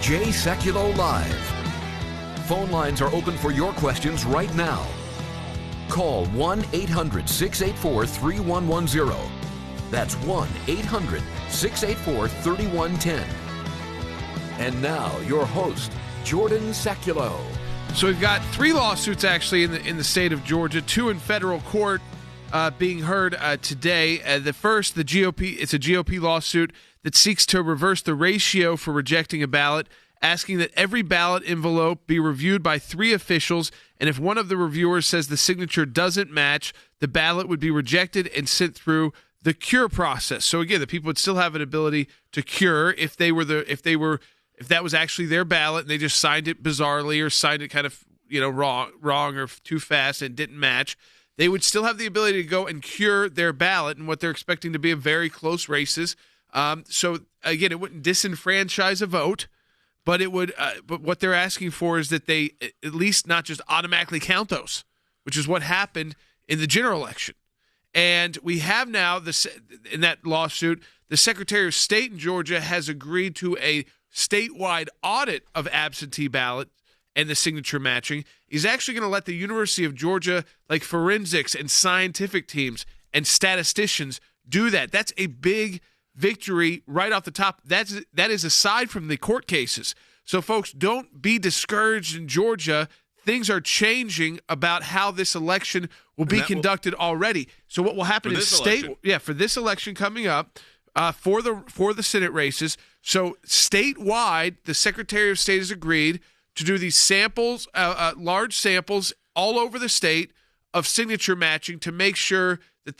Sekulow Live. Phone lines are open for your questions right now. Call 1-800-684-3110. That's 1-800-684-3110. And now, your host, Jordan Sekulow. So we've got 3 lawsuits actually in the state of Georgia, 2 in federal court being heard today. The first, the GOP, it's a GOP lawsuit that seeks to reverse the ratio for rejecting a ballot, asking that every ballot envelope be reviewed by 3 officials, and if one of the reviewers says the signature doesn't match, the ballot would be rejected and sent through the cure process. So again, the people would still have an ability to cure if that was actually their ballot and they just signed it bizarrely or signed it kind of wrong or too fast and didn't match. They would still have the ability to go and cure their ballot in what they're expecting to be a very close races. So again, it wouldn't disenfranchise a vote, but it would. But what they're asking for is that they at least not just automatically count those, which is what happened in the general election. And we have now in that lawsuit, the Secretary of State in Georgia has agreed to a statewide audit of absentee ballot and the signature matching. He's actually going to let the University of Georgia, like forensics and scientific teams and statisticians, do that. That's a big victory right off the top. That is aside from the court cases. So, folks, don't be discouraged in Georgia. Things are changing about how this election will be conducted already. So what will happen is for this election coming up, for the Senate races. So statewide, the Secretary of State has agreed to do these samples, large samples all over the state of signature matching to make sure that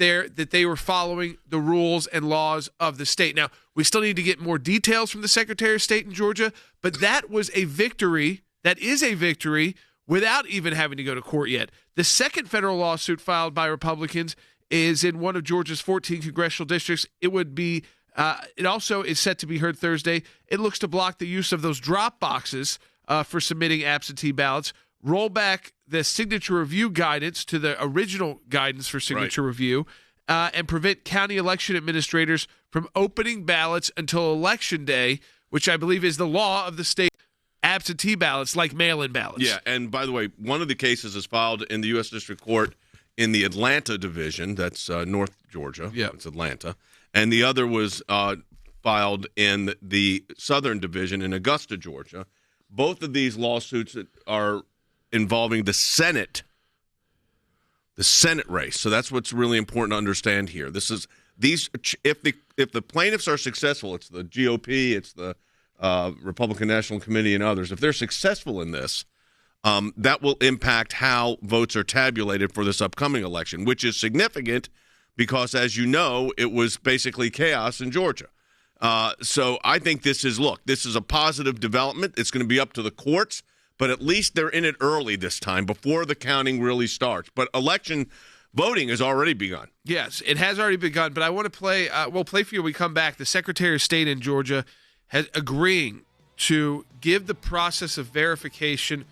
they were following the rules and laws of the state. Now, we still need to get more details from the Secretary of State in Georgia, but that was a victory. That is a victory without even having to go to court yet. The second federal lawsuit filed by Republicans is in one of Georgia's 14 congressional districts. It would be. It also is set to be heard Thursday. It looks to block the use of those drop boxes for submitting absentee ballots, roll back the signature review guidance to the original guidance for signature review, and prevent county election administrators from opening ballots until Election Day, which I believe is the law of the state. Absentee ballots, like mail-in ballots. Yeah, and by the way, one of the cases is filed in the U.S. District Court in the Atlanta division. That's North Georgia. Yeah. It's Atlanta. And the other was filed in the Southern Division in Augusta, Georgia. Both of these lawsuits are involving the Senate race. So that's what's really important to understand here. If the plaintiffs are successful, it's the GOP, it's the Republican National Committee and others. If they're successful in this, that will impact how votes are tabulated for this upcoming election, which is significant because, as you know, it was basically chaos in Georgia. So I think this is a positive development. It's going to be up to the courts, but at least they're in it early this time before the counting really starts. But election voting has already begun. Yes, it has already begun, but I want to play we'll play for you when we come back. The Secretary of State in Georgia has agreeing to give the process of verification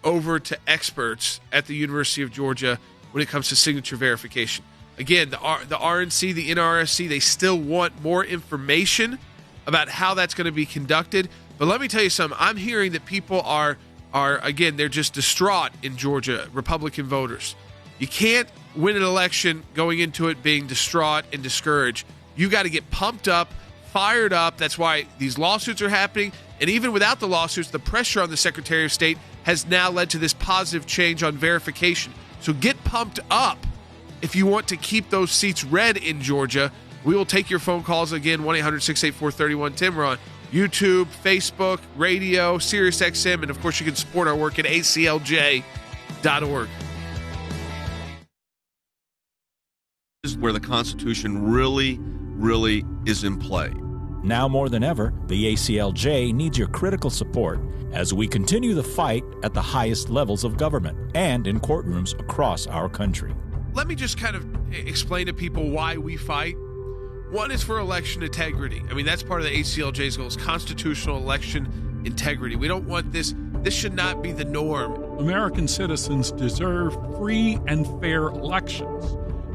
over to experts at the University of Georgia when it comes to signature verification. Again, the RNC, the NRSC, they still want more information about how that's going to be conducted. But let me tell you something. I'm hearing that people are again, they're just distraught in Georgia, Republican voters. You can't win an election going into it being distraught and discouraged. You got to get pumped up, fired up. That's why these lawsuits are happening. And even without the lawsuits, the pressure on the Secretary of State has now led to this positive change on verification. So get pumped up if you want to keep those seats red in Georgia. We will take your phone calls again, 1-800-684-3110. We're on YouTube, Facebook, radio, SiriusXM, and of course you can support our work at aclj.org. This is where the Constitution really is in play. Now more than ever, the ACLJ needs your critical support as we continue the fight at the highest levels of government and in courtrooms across our country. Let me just kind of explain to people why we fight. One is for election integrity. I mean, that's part of the ACLJ's goal, is constitutional election integrity. We don't want this. This should not be the norm. American citizens deserve free and fair elections.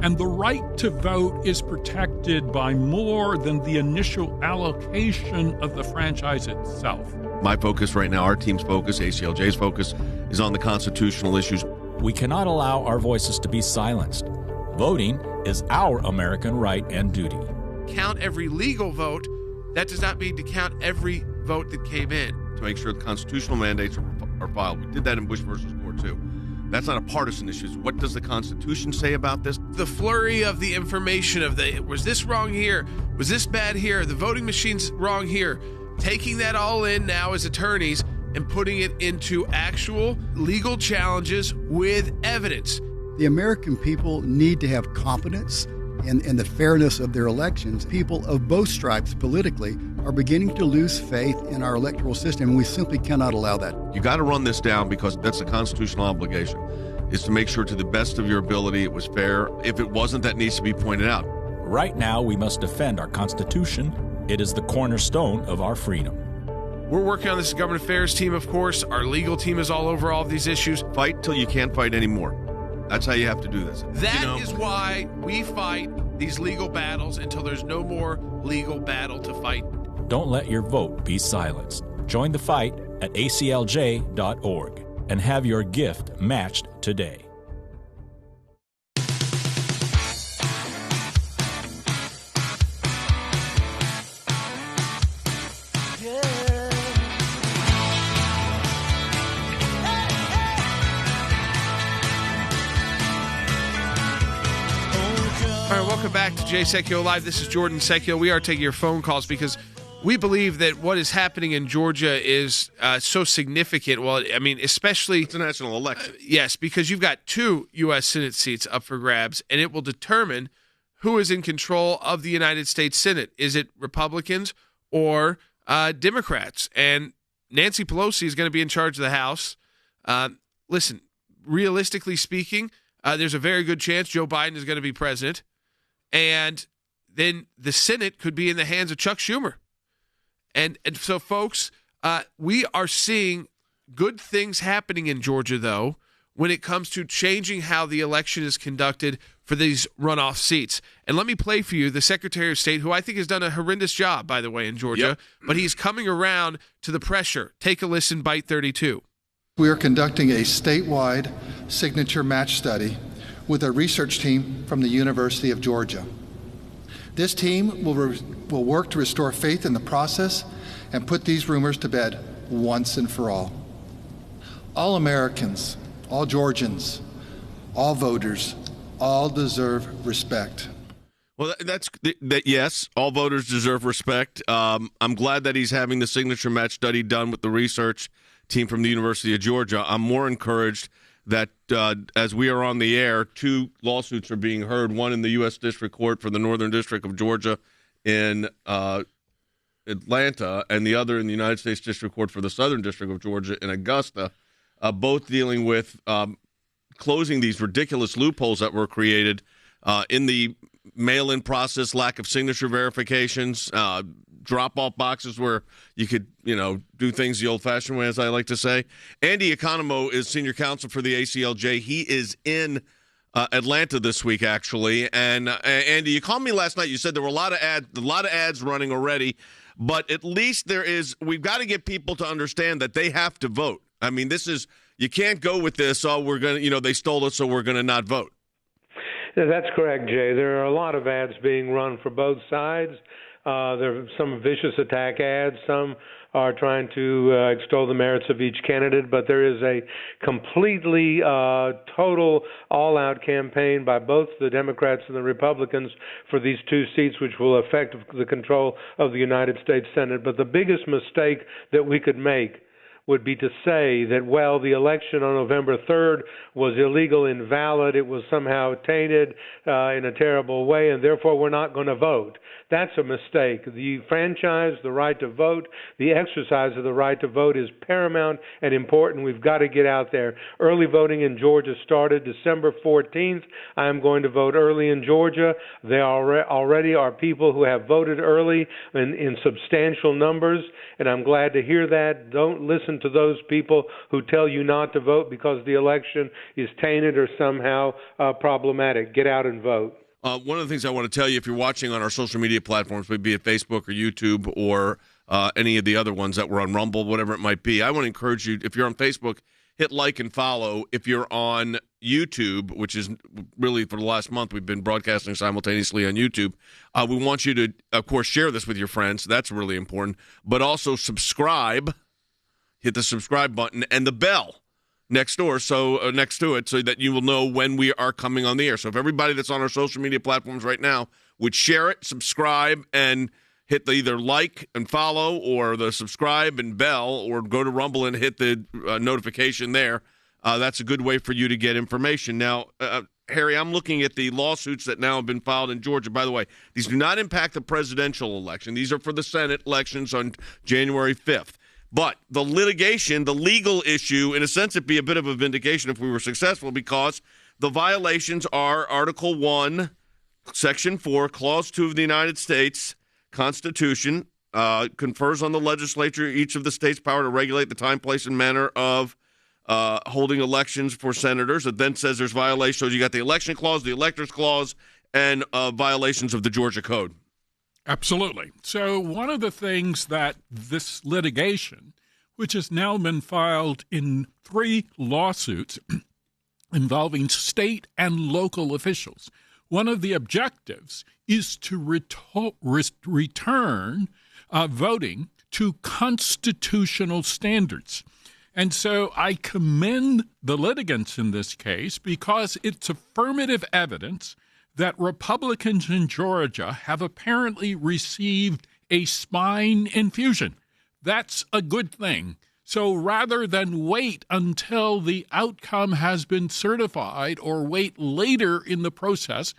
And the right to vote is protected by more than the initial allocation of the franchise itself. My focus right now, our team's focus, ACLJ's focus, is on the constitutional issues. We cannot allow our voices to be silenced. Voting is our American right and duty. Count every legal vote. That does not mean to count every vote that came in. To make sure the constitutional mandates are filed. We did that in Bush versus Gore, too. That's not a partisan issue. What does the Constitution say about this? The flurry of the information of was this wrong here? Was this bad here? The voting machine's wrong here. Taking that all in now as attorneys and putting it into actual legal challenges with evidence. The American people need to have confidence in the fairness of their elections. People of both stripes politically are beginning to lose faith in our electoral system, and we simply cannot allow that. You got to run this down because that's a constitutional obligation, is to make sure to the best of your ability it was fair. If it wasn't, that needs to be pointed out. Right now, we must defend our Constitution. It is the cornerstone of our freedom. We're working on this government affairs team, of course. Our legal team is all over all of these issues. Fight till you can't fight anymore. That's how you have to do this. That is why we fight these legal battles until there's no more legal battle to fight. Don't let your vote be silenced. Join the fight at aclj.org and have your gift matched today. All right, welcome back to Jay Sekulow Live. This is Jordan Sekulow. We are taking your phone calls because we believe that what is happening in Georgia is so significant. Well, I mean, especially... It's a national election. Yes, because you've got 2 U.S. Senate seats up for grabs, and it will determine who is in control of the United States Senate. Is it Republicans or Democrats? And Nancy Pelosi is going to be in charge of the House. Listen, realistically speaking, there's a very good chance Joe Biden is going to be president. And then the Senate could be in the hands of Chuck Schumer. And so, folks, we are seeing good things happening in Georgia, though, when it comes to changing how the election is conducted for these runoff seats. And let me play for you the Secretary of State, who I think has done a horrendous job, by the way, in Georgia. Yep. But he's coming around to the pressure. Take a listen, Bite 32. We are conducting a statewide signature match study with a research team from the University of Georgia. This team will work to restore faith in the process and put these rumors to bed once and for all. All Americans, all Georgians, all voters, all deserve respect. Well, yes, all voters deserve respect. I'm glad that he's having the signature match study done with the research team from the University of Georgia. I'm more encouraged that as we are on the air, 2 lawsuits are being heard, one in the U.S. District Court for the Northern District of Georgia in Atlanta, and the other in the United States District Court for the Southern District of Georgia in Augusta, both dealing with closing these ridiculous loopholes that were created in the mail-in process, lack of signature verifications, drop-off boxes where you could, do things the old-fashioned way, as I like to say. Andy Economo is senior counsel for the ACLJ. He is in Atlanta this week, actually. And Andy, you called me last night. You said there were a lot of ads running already, but at least we've got to get people to understand that they have to vote. I mean, you can't go with this, we're going to, they stole it, so we're going to not vote. Yeah, that's correct, Jay. There are a lot of ads being run for both sides. There are some vicious attack ads. Some are trying to extol the merits of each candidate, but there is a completely total all-out campaign by both the Democrats and the Republicans for these 2 seats, which will affect the control of the United States Senate. But the biggest mistake that we could make would be to say that, well, the election on November 3rd was illegal, invalid, it was somehow tainted in a terrible way, and therefore we're not going to vote. That's a mistake. The franchise, the right to vote, the exercise of the right to vote is paramount and important. We've got to get out there. Early voting in Georgia started December 14th. I am going to vote early in Georgia. There already are people who have voted early in substantial numbers, and I'm glad to hear that. Don't listen listen to those people who tell you not to vote because the election is tainted or somehow problematic. Get out and vote. One of the things I want to tell you, if you're watching on our social media platforms, be it Facebook or YouTube or any of the other ones that were on Rumble, whatever it might be, I want to encourage you, if you're on Facebook, hit like and follow. If you're on YouTube, which is really for the last month, we've been broadcasting simultaneously on YouTube. We want you to, of course, share this with your friends. That's really important. But also subscribe. Hit the subscribe button and the bell next to it, so that you will know when we are coming on the air. So if everybody that's on our social media platforms right now would share it, subscribe, and hit the either like and follow or the subscribe and bell, or go to Rumble and hit the notification there. That's a good way for you to get information. Now, Harry, I'm looking at the lawsuits that now have been filed in Georgia. By the way, these do not impact the presidential election. These are for the Senate elections on January 5th. But the litigation, the legal issue, in a sense, it'd be a bit of a vindication if we were successful, because the violations are Article 1, Section 4, Clause 2 of the United States Constitution, confers on the legislature each of the states' power to regulate the time, place, and manner of holding elections for senators. It then says there's violations. So you got the election clause, the electors clause, and violations of the Georgia Code. Absolutely. So one of the things that this litigation, which has now been filed in 3 lawsuits involving state and local officials, one of the objectives is to return voting to constitutional standards. And so I commend the litigants in this case because it's affirmative evidence that Republicans in Georgia have apparently received a spine infusion. That's a good thing. So rather than wait until the outcome has been certified or wait later in the process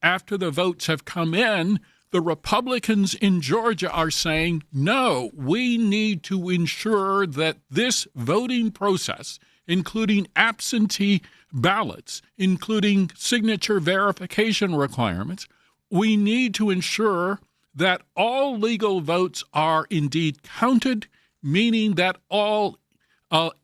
after the votes have come in, the Republicans in Georgia are saying, no, we need to ensure that this voting process, including absentee ballots, including signature verification requirements, we need to ensure that all legal votes are indeed counted, meaning that all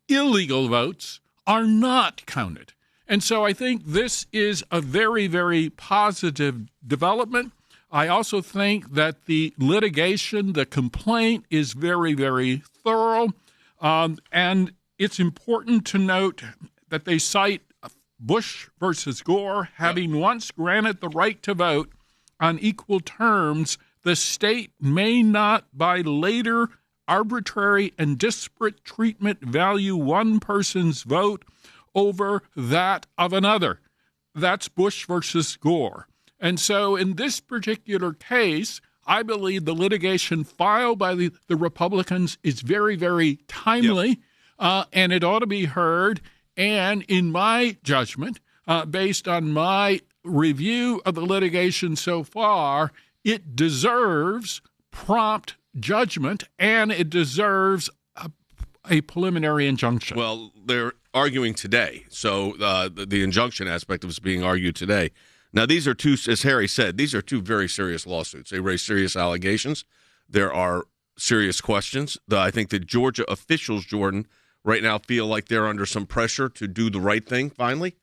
illegal votes are not counted. And so I think this is a very, very positive development. I also think that the litigation, the complaint, is very, very thorough. And it's important to note that they cite Bush versus Gore, having once granted the right to vote on equal terms, the state may not by later arbitrary and disparate treatment value one person's vote over that of another. That's Bush versus Gore. And so in this particular case, I believe the litigation filed by the Republicans is very, very timely, and it ought to be heard. And in my judgment, based on my review of the litigation so far, it deserves prompt judgment, and it deserves a preliminary injunction. Well, they're arguing today, so the injunction aspect of it's being argued today. Now, these are two, as Harry said, these are 2 very serious lawsuits. They raise serious allegations. There are serious questions. I think the Georgia officials, Jordan, right now feel like they're under some pressure to do the right thing, finally.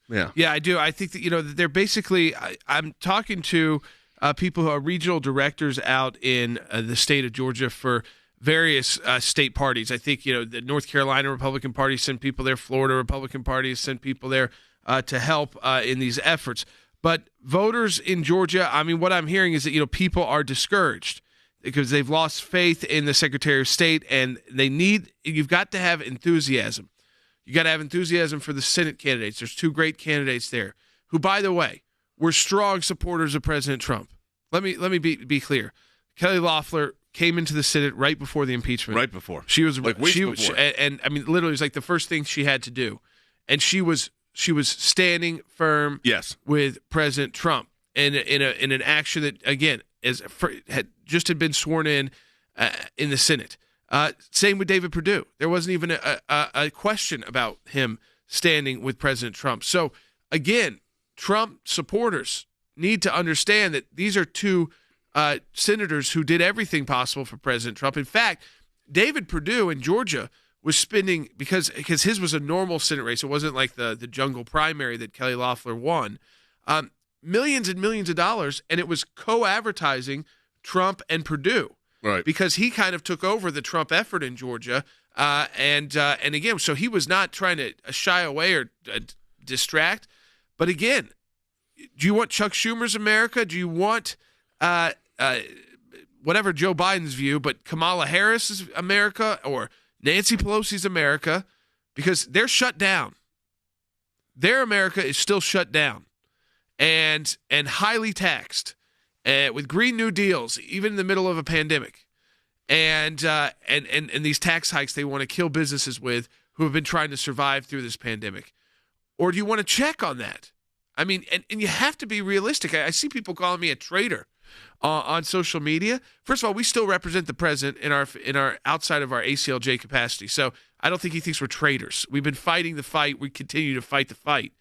Yeah, I do. I think that, they're basically, I'm talking to people who are regional directors out in the state of Georgia for various state parties. I think, the North Carolina Republican Party sent people there. Florida Republican Party has sent people there to help in these efforts. But voters in Georgia, I mean, what I'm hearing is that, people are discouraged because they've lost faith in the Secretary of State, and you've got to have enthusiasm. You got to have enthusiasm for the Senate candidates. There's 2 great candidates there who, by the way, were strong supporters of President Trump. Let me be clear. Kelly Loeffler came into the Senate right before the impeachment. Right before. She was like weeks before. And I mean, literally, it was like the first thing she had to do, and she was standing firm. Yes. With President Trump, and in an action that again had been sworn in the Senate. Same with David Perdue. There wasn't even a question about him standing with President Trump. So again, Trump supporters need to understand that these are 2 senators who did everything possible for President Trump. In fact, David Perdue in Georgia was spending, because his was a normal Senate race. It wasn't like the jungle primary that Kelly Loeffler won. Millions and millions of dollars, and it was co-advertising Trump and Perdue. Right. Because he kind of took over the Trump effort in Georgia. And again, so he was not trying to shy away or distract. But again, do you want Chuck Schumer's America? Do you want whatever Joe Biden's view, but Kamala Harris's America or Nancy Pelosi's America? Because they're shut down. Their America is still shut down and highly taxed. With Green New Deals, even in the middle of a pandemic, and these tax hikes they want to kill businesses with who have been trying to survive through this pandemic. Or do you want to check on that? I mean, and you have to be realistic. I see people calling me a traitor on social media. First of all, we still represent the president in our outside of our ACLJ capacity, so I don't think he thinks we're traitors. We've been fighting the fight. We continue to fight the fight,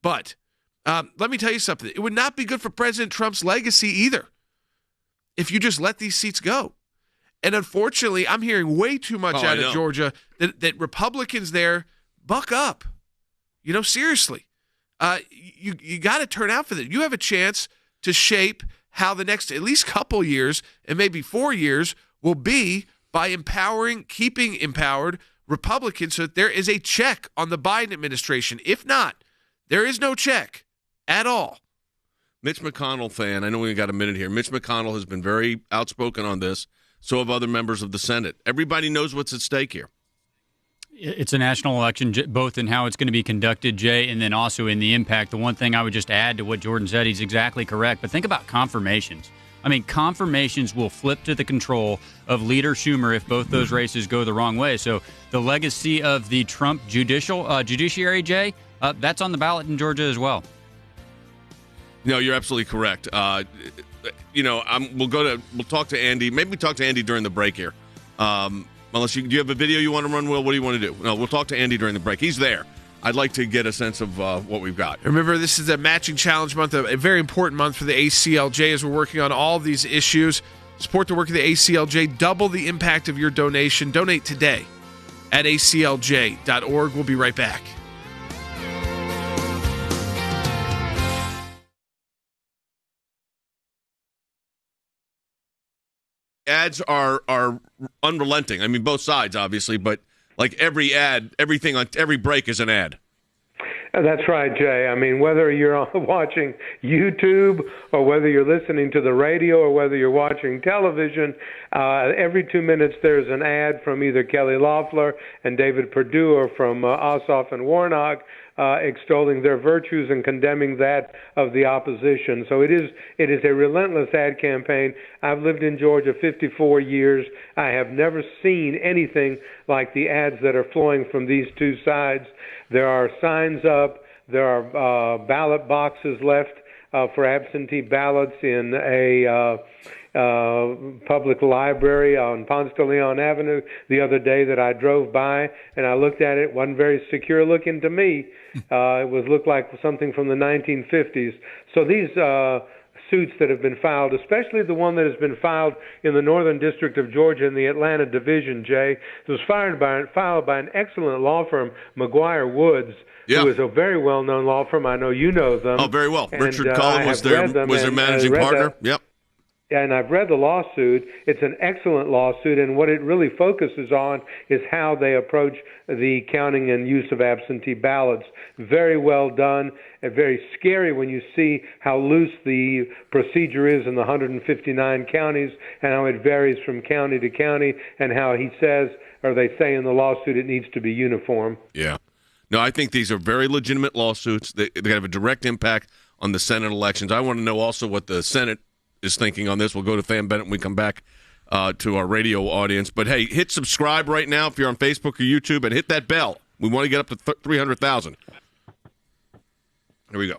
but. Let me tell you something. It would not be good for President Trump's legacy either if you just let these seats go. And unfortunately, I'm hearing way too much out of Georgia that Republicans there buck up. Seriously. You got to turn out for that. You have a chance to shape how the next at least couple years and maybe 4 years will be by keeping empowered Republicans so that there is a check on the Biden administration. If not, there is no check at all. Mitch McConnell fan, I know we got a minute here. Mitch McConnell has been very outspoken on this. So have other members of the Senate. Everybody knows what's at stake here. It's a national election, both in how it's going to be conducted, Jay, and then also in the impact. The one thing I would just add to what Jordan said, he's exactly correct. But think about confirmations. I mean, confirmations will flip to the control of Leader Schumer if both those races go the wrong way. So the legacy of the Trump judiciary, Jay, that's on the ballot in Georgia as well. No, you're absolutely correct. We'll talk to Andy. Maybe talk to Andy during the break here. Unless do you have a video you want to run, Will? What do you want to do? No, we'll talk to Andy during the break. He's there. I'd like to get a sense of what we've got. Remember, this is a matching challenge month, a very important month for the ACLJ as we're working on all these issues. Support the work of the ACLJ. Double the impact of your donation. Donate today at aclj.org. We'll be right back. Ads are unrelenting. I mean, both sides, obviously, but like every ad, everything on every break is an ad. That's right, Jay. I mean, whether you're watching YouTube or whether you're listening to the radio or whether you're watching television, every 2 minutes there's an ad from either Kelly Loeffler and David Perdue or from Ossoff and Warnock extolling their virtues and condemning that of the opposition. So it is a relentless ad campaign. I've lived in Georgia 54 years. I have never seen anything like the ads that are flowing from these two sides. There are signs up. There are ballot boxes left for absentee ballots in a public library on Ponce de Leon Avenue the other day that I drove by, and I looked at it. It wasn't very secure looking to me. It looked like something from the 1950s. So these suits that have been filed, especially the one that has been filed in the Northern District of Georgia in the Atlanta Division, Jay, it was filed by an excellent law firm, McGuire Woods, who is a very well-known law firm. I know you know them. Oh, very well. And, Richard Cullen was their managing partner. Yep. And I've read the lawsuit. It's an excellent lawsuit, and what it really focuses on is how they approach the counting and use of absentee ballots. Very well done, and very scary when you see how loose the procedure is in the 159 counties and how it varies from county to county, and how he says, or they say in the lawsuit, it needs to be uniform. Yeah. No, I think these are very legitimate lawsuits. They have a direct impact on the Senate elections. I want to know also what the Senate is thinking on this. We'll go to Tham Bennett when we come back to our radio audience. But, hey, hit subscribe right now if you're on Facebook or YouTube, and hit that bell. We want to get up to 300,000. Here we go.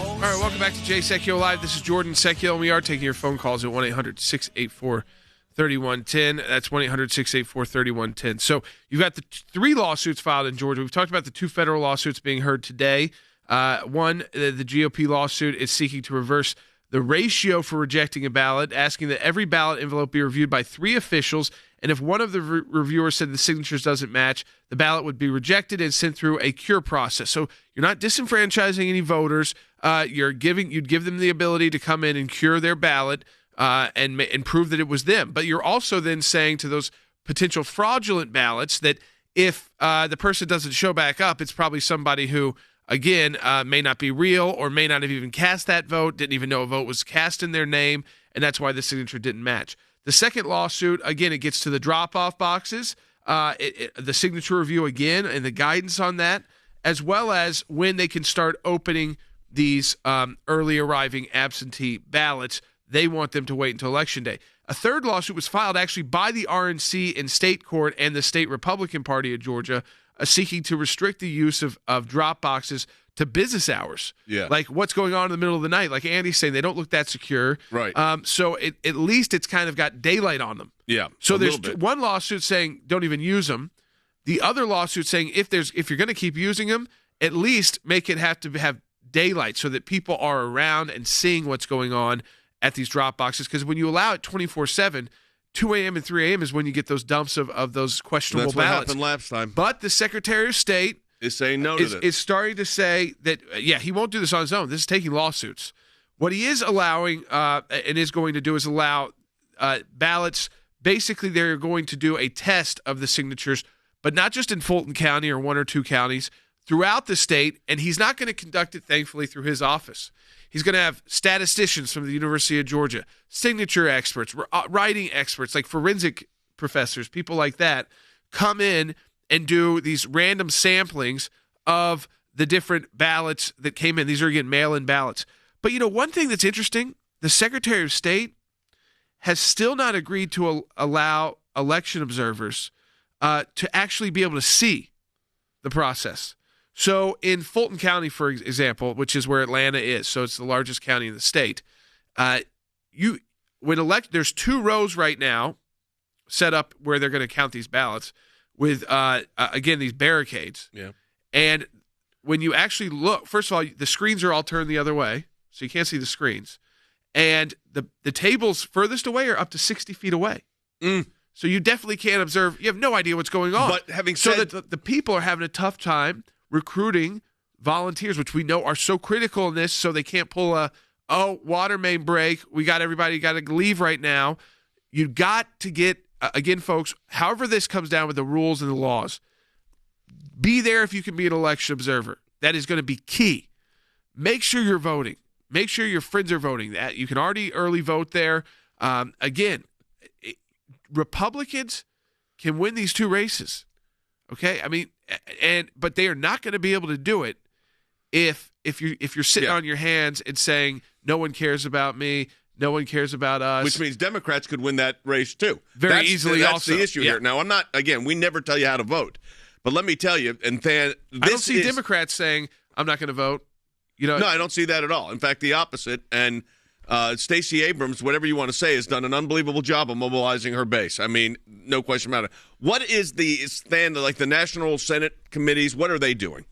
All right, welcome back to Jay Sekulow Live. This is Jordan Sekulow, and we are taking your phone calls at 1-800-684-3390. 3110. That's 1-800-684-3110. So you've got the 3 lawsuits filed in Georgia. We've talked about the 2 federal lawsuits being heard today. One, the GOP lawsuit is seeking to reverse the ratio for rejecting a ballot, asking that every ballot envelope be reviewed by 3 officials, and if one of the reviewers said the signatures doesn't match, the ballot would be rejected and sent through a cure process. So you're not disenfranchising any voters. You'd give them the ability to come in and cure their ballot and prove that it was them. But you're also then saying to those potential fraudulent ballots that if the person doesn't show back up, it's probably somebody who, again, may not be real or may not have even cast that vote, didn't even know a vote was cast in their name, and that's why the signature didn't match. The second lawsuit, again, it gets to the drop-off boxes, the signature review again, and the guidance on that, as well as when they can start opening these early arriving absentee ballots. They want them to wait until Election Day. A third lawsuit was filed actually by the RNC in state court and the state Republican Party of Georgia, seeking to restrict the use of drop boxes to business hours. Yeah. Like what's going on in the middle of the night. Like Andy's saying, they don't look that secure. Right. So at least it's kind of got daylight on them. Yeah. So there's one lawsuit saying don't even use them. The other lawsuit saying if you're going to keep using them, at least make it have to have daylight so that people are around and seeing what's going on at these drop boxes. Because when you allow it 24/7, 2 a.m. and 3 a.m. is when you get those dumps of those questionable ballots. ballots. That's what happened last time. But the Secretary of State is saying no to this. Is starting to say that, he won't do this on his own. This is taking lawsuits. What he is allowing and is going to do is allow ballots. Basically, they're going to do a test of the signatures, but not just in Fulton County or 1 or 2 counties, throughout the state. And he's not going to conduct it, thankfully, through his office. He's going to have statisticians from the University of Georgia, signature experts, writing experts, like forensic professors, people like that, come in and do these random samplings of the different ballots that came in. These are, again, mail-in ballots. But, one thing that's interesting, the Secretary of State has still not agreed to allow election observers to actually be able to see the process. So in Fulton County, for example, which is where Atlanta is, so it's the largest county in the state, there's 2 rows right now set up where they're going to count these ballots with, again, these barricades. Yeah. And when you actually look, first of all, the screens are all turned the other way, so you can't see the screens. And the tables furthest away are up to 60 feet away. So you definitely can't observe. You have no idea what's going on. But having said... So the people are having a tough time recruiting volunteers, which we know are so critical in this, so they can't pull water main break. We got everybody got to leave right now. You got to get, again, folks, however this comes down with the rules and the laws, be there if you can be an election observer. That is going to be key. Make sure you're voting. Make sure your friends are voting. That you can already early vote there. Again, Republicans can win these 2 races. Okay, I mean, but they are not going to be able to do it if you're sitting on your hands and saying no one cares about me, no one cares about us. Which means Democrats could win that race too. Very easily. That's the issue here. Now, I'm not. Again, we never tell you how to vote, but let me tell you. And I don't see Democrats saying I'm not going to vote. No, I don't see that at all. In fact, the opposite. And Stacey Abrams, whatever you want to say, has done an unbelievable job of mobilizing her base. I mean, no question about it. What is the stand, like the National Senate committees, what are they doing?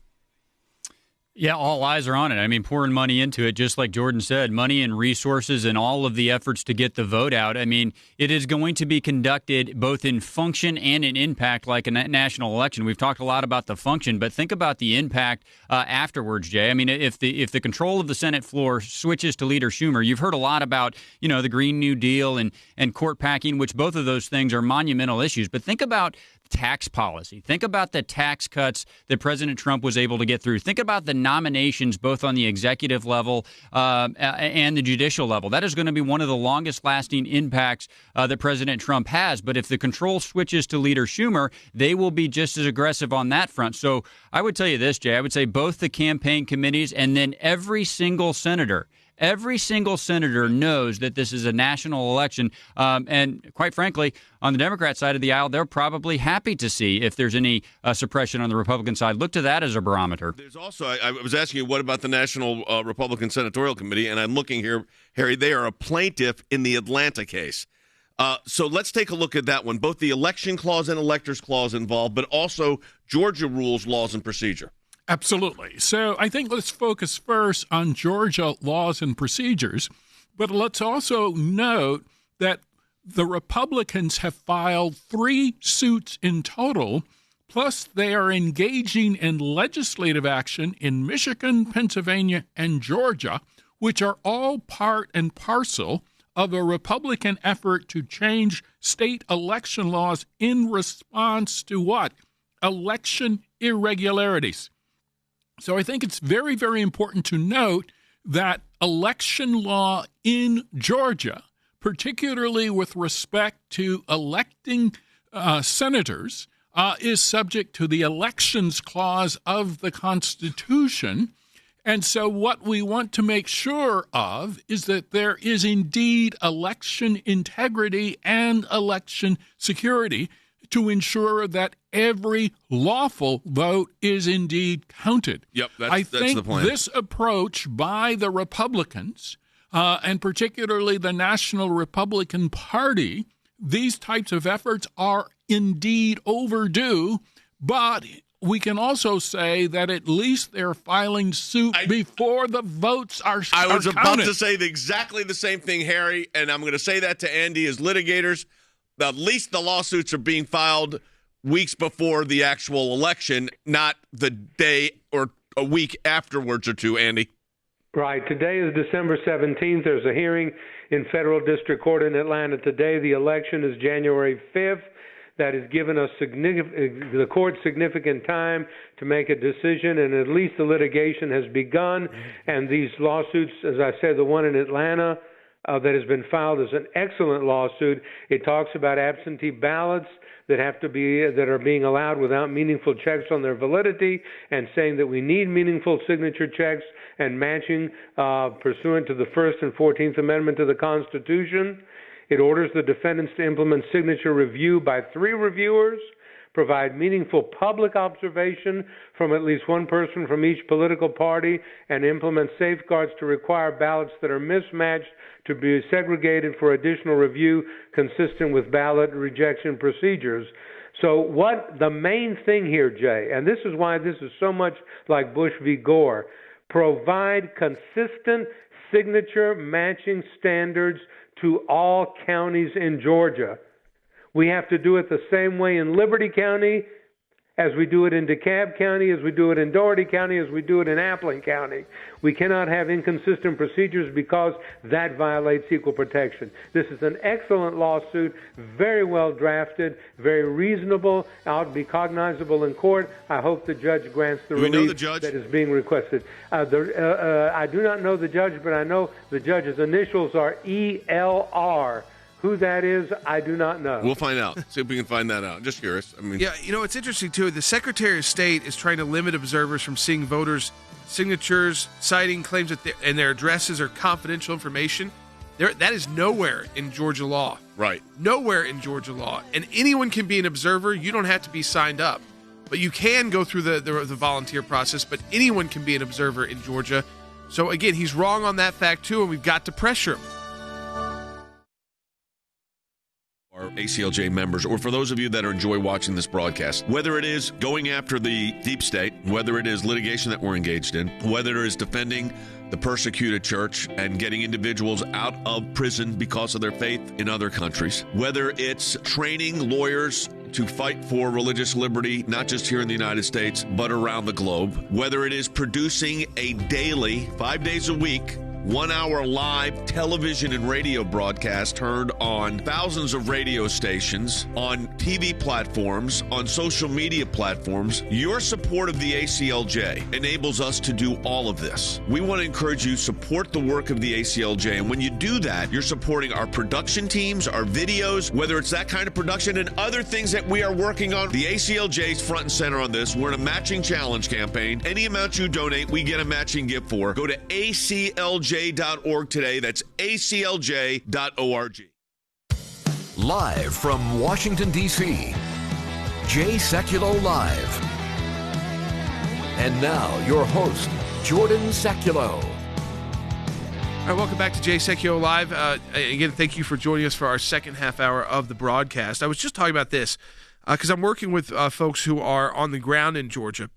Yeah, all eyes are on it. I mean, pouring money into it, just like Jordan said, money and resources and all of the efforts to get the vote out. I mean, it is going to be conducted both in function and in impact like a national election. We've talked a lot about the function, but think about the impact afterwards, Jay. I mean, if the control of the Senate floor switches to Leader Schumer, you've heard a lot about, the Green New Deal and court packing, which both of those things are monumental issues. But think about tax policy. Think about the tax cuts that President Trump was able to get through. Think about the nominations both on the executive level and the judicial level. That is going to be one of the longest lasting impacts that President Trump has. But if the control switches to Leader Schumer, they will be just as aggressive on that front. So I would tell you this, Jay. I would say both the campaign committees and then every single senator knows that this is a national election. And quite frankly, on the Democrat side of the aisle, they're probably happy to see if there's any suppression on the Republican side. Look to that as a barometer. There's also, I was asking you, what about the National Republican Senatorial Committee? And I'm looking here, Harry, they are a plaintiff in the Atlanta case. So let's take a look at that one. Both the election clause and electors clause involved, but also Georgia rules, laws, and procedure. Absolutely. So I think let's focus first on Georgia laws and procedures, but let's also note that the Republicans have filed 3 suits in total, plus they are engaging in legislative action in Michigan, Pennsylvania, and Georgia, which are all part and parcel of a Republican effort to change state election laws in response to what? Election irregularities. So I think it's very, very important to note that election law in Georgia, particularly with respect to electing senators, is subject to the Elections Clause of the Constitution. And so what we want to make sure of is that there is indeed election integrity and election security to ensure that every lawful vote is indeed counted. Yep, I think the plan. This approach by the Republicans, and particularly the National Republican Party, these types of efforts are indeed overdue, but we can also say that at least they're filing suit before the votes are counted. I was about to say exactly the same thing, Harry, and I'm going to say that to Andy as litigators. At least the lawsuits are being filed weeks before the actual election, not the day or a week afterwards or two, Andy. Right. Today is December 17th. There's a hearing in federal district court in Atlanta today. The election is January 5th. That has given us the court significant time to make a decision, and at least the litigation has begun. And these lawsuits, as I said, the one in Atlanta that has been filed is an excellent lawsuit. It talks about absentee ballots that are being allowed without meaningful checks on their validity, and saying that we need meaningful signature checks and matching pursuant to the First and 14th Amendment to the Constitution. It orders the defendants to implement signature review by 3 reviewers, provide meaningful public observation from at least one person from each political party, and implement safeguards to require ballots that are mismatched to be segregated for additional review consistent with ballot rejection procedures. So what the main thing here, Jay, and this is why this is so much like Bush v. Gore, provide consistent signature matching standards to all counties in Georgia. We have to do it the same way in Liberty County as we do it in DeKalb County, as we do it in Dougherty County, as we do it in Appling County. We cannot have inconsistent procedures because that violates equal protection. This is an excellent lawsuit, very well drafted, very reasonable, ought to be cognizable in court. I hope the judge grants the relief that is being requested. I do not know the judge, but I know the judge's initials are ELR. Who that is, I do not know. We'll find out. See if we can find that out. Just curious. Yeah, it's interesting, too. The Secretary of State is trying to limit observers from seeing voters' signatures, citing claims that and their addresses are confidential information. That is nowhere in Georgia law. Right. Nowhere in Georgia law. And anyone can be an observer. You don't have to be signed up. But you can go through the volunteer process, but anyone can be an observer in Georgia. So, again, he's wrong on that fact, too, and we've got to pressure him. Our ACLJ members, or for those of you that enjoy watching this broadcast, whether it is going after the deep state, whether it is litigation that we're engaged in, whether it is defending the persecuted church and getting individuals out of prison because of their faith in other countries, whether it's training lawyers to fight for religious liberty, not just here in the United States, but around the globe, whether it is producing a daily, 5 days a week, 1-hour live television and radio broadcast heard on thousands of radio stations, on TV platforms, on social media platforms. Your support of the ACLJ enables us to do all of this. We want to encourage you to support the work of the ACLJ. And when you do that, you're supporting our production teams, our videos, whether it's that kind of production and other things that we are working on. The ACLJ is front and center on this. We're in a matching challenge campaign. Any amount you donate, we get a matching gift for. Go to ACLJ.org today. That's ACLJ.org. Live from Washington, D.C., Jay Sekulow Live. And now, your host, Jordan Sekulow. All right, welcome back to Sekulow Live. Again, thank you for joining us for our second half hour of the broadcast. I was just talking about this because I'm working with folks who are on the ground in Georgia.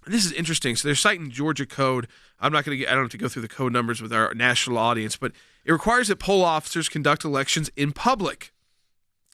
And this is interesting. So they're citing Georgia code. I don't have to go through the code numbers with our national audience, but it requires that poll officers conduct elections in public.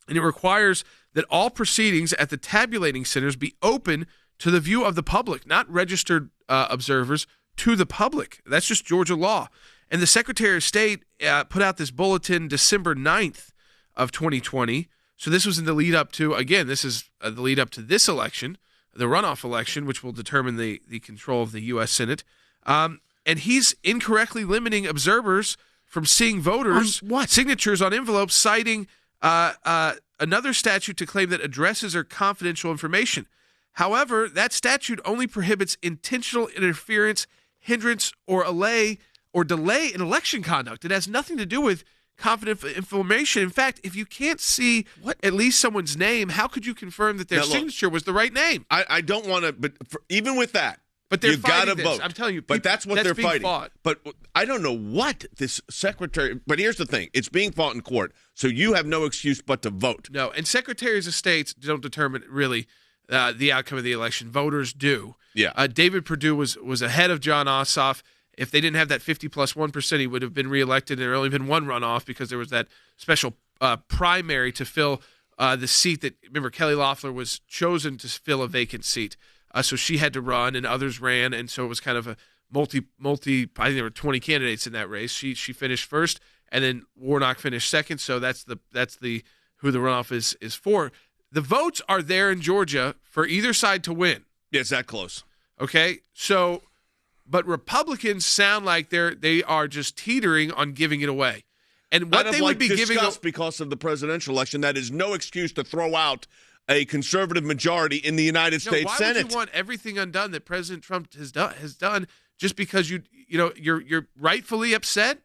And it requires that all proceedings at the tabulating centers be open to the view of the public, not registered observers, to the public. That's just Georgia law. And the Secretary of State put out this bulletin December 9th of 2020. So this was in the lead up to, again, this is the lead up to this election, the runoff election, which will determine the control of the U.S. Senate. And he's incorrectly limiting observers from seeing voters' signatures on envelopes, citing another statute to claim that addresses are confidential information. However, that statute only prohibits intentional interference, hindrance, or delay in election conduct. It has nothing to do with confidential information. In fact, if you can't see at least someone's name, how could you confirm that their signature was the right name? I don't want to, but even with that, but you've got to vote. I'm telling you, but that's what they're fighting. Fought. But I don't know what this secretary. But here's the thing: it's being fought in court, so you have no excuse but to vote. No, and secretaries of states don't determine really the outcome of the election. Voters do. Yeah. David Perdue was ahead of John Ossoff. If they didn't have that 50 plus 1%, he would have been reelected, and there only been one runoff because there was that special primary to fill the seat that, remember, Kelly Loeffler was chosen to fill a vacant seat. So she had to run, and others ran, and so it was kind of a multi. I think there were 20 candidates in that race. She finished first, and then Warnock finished second. So that's who the runoff is for. The votes are there in Georgia for either side to win. Yeah, it's that close. Okay, so. But Republicans sound like they are just teetering on giving it away. And what they would be giving because of the presidential election, that is no excuse to throw out a conservative majority in the United States Senate. Why would you want everything undone that President Trump has done just because you're rightfully upset?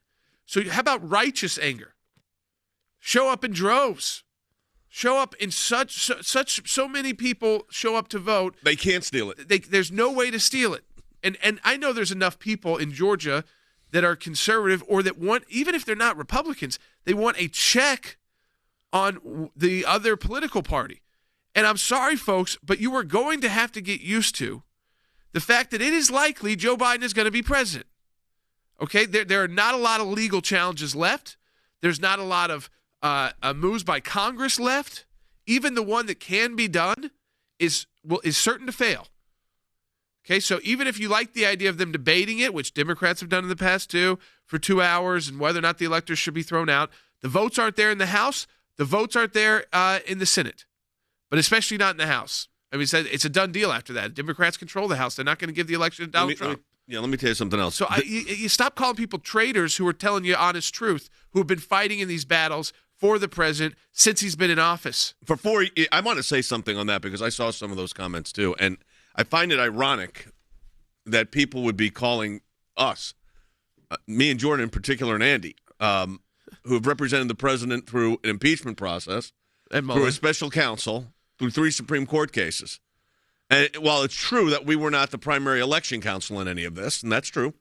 So how about righteous anger? Show up in droves. Show up in so many people show up to vote. They can't steal it. There's no way to steal it. And I know there's enough people in Georgia that are conservative or that want, even if they're not Republicans, they want a check on the other political party. And I'm sorry, folks, but you are going to have to get used to the fact that it is likely Joe Biden is going to be president. Okay? There are not a lot of legal challenges left. There's not a lot of moves by Congress left. Even the one that can be done is certain to fail. Okay, so even if you like the idea of them debating it, which Democrats have done in the past too, for 2 hours, and whether or not the electors should be thrown out, the votes aren't there in the House. The votes aren't there in the Senate, but especially not in the House. I mean, it's a done deal after that. Democrats control the House. They're not going to give the election to Donald Trump. Let me tell you something else. So you stop calling people traitors who are telling you honest truth, who have been fighting in these battles for the president since he's been in office. I want to say something on that because I saw some of those comments too, and I find it ironic that people would be calling us, me and Jordan in particular, and Andy, who have represented the president through an impeachment process, through a special counsel, through 3 Supreme Court cases. And while it's true that we were not the primary election counsel in any of this, and that's true.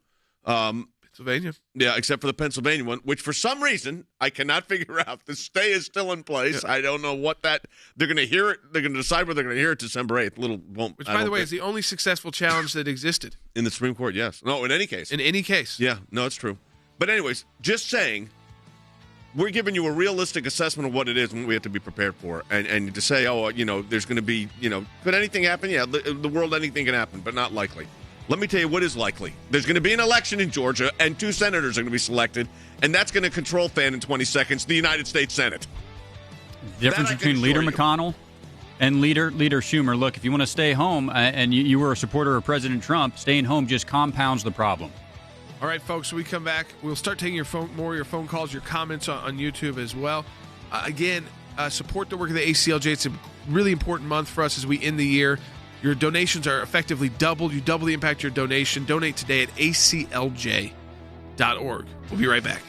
Pennsylvania. Yeah, except for the Pennsylvania one, which for some reason I cannot figure out. The stay is still in place. Yeah. I don't know what they're going to hear it. They're going to decide whether they're going to hear it December 8th. Which, by the way, is the only successful challenge that existed. In the Supreme Court, yes. No, in any case. In any case. Yeah, no, it's true. But anyways, just saying, we're giving you a realistic assessment of what it is and what we have to be prepared for. And to say, there's going to be, could anything happen? Yeah, the world, anything can happen, but not likely. Let me tell you what is likely. There's going to be an election in Georgia, and 2 senators are going to be selected, and that's going to control in 20 seconds the United States Senate. The difference between Leader McConnell and Leader Schumer, look, if you want to stay home and you were a supporter of President Trump, staying home just compounds the problem. All right, folks, when we come back, we'll start taking your phone calls, your comments on YouTube as well. Again, support the work of the ACLJ. It's a really important month for us as we end the year. Your donations are effectively doubled. You double the impact of your donation. Donate today at aclj.org. We'll be right back.